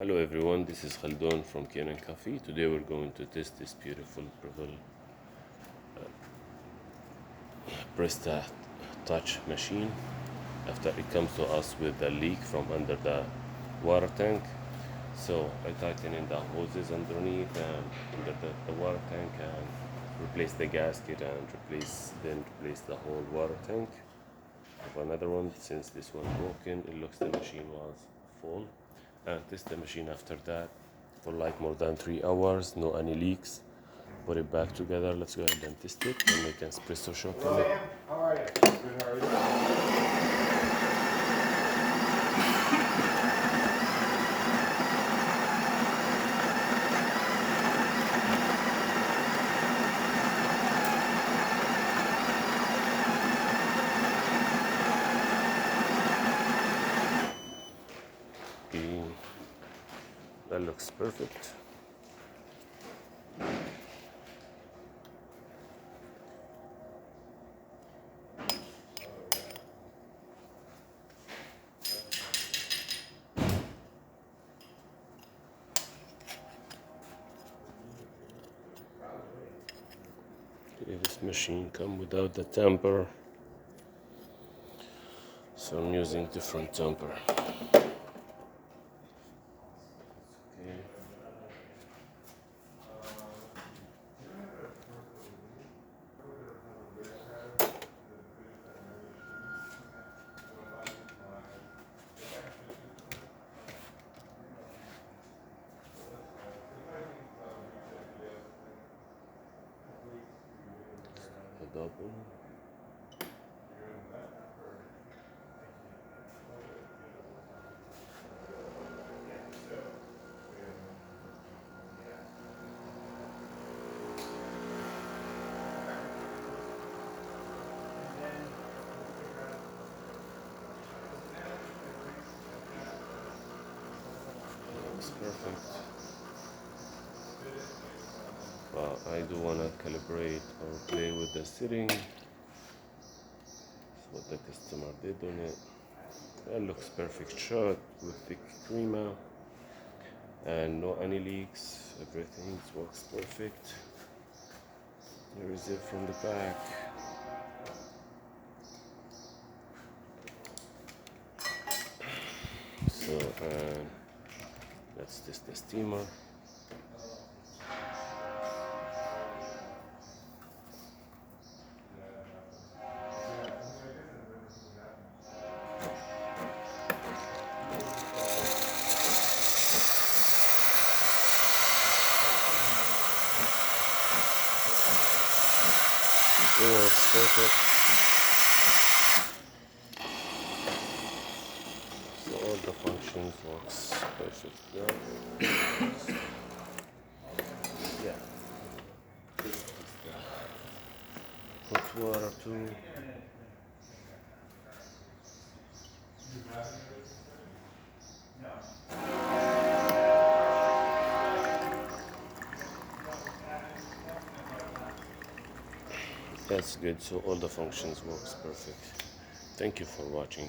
Hello everyone, this is Khaldun from Kanen Coffee. Today we're going to test this beautiful Breville Barista touch machine after it comes to us with a leak from under the water tank. So I tighten in the hoses underneath and under the water tank and replace the gasket and replace the whole water tank of another one. Since this one broken, it looks the machine was full. And test the machine after that for like more than 3 hours, no any leaks. Put it back together. Let's go ahead and test it and make an espresso shot in it. How are you? Good, how are you? Okay, that looks perfect. This machine comes without the tamper, so I'm using different tamper. A double. Looks perfect. But I do want to calibrate or play with the setting. That's what the customer did on it. That looks perfect shot with thick crema and no any leaks. Everything works perfect. Here is it from the back. So let's test the steamer. It works perfect. So all the functions works perfect. Yeah. Hot water too. That's good. So all the functions works perfect. Thank you for watching.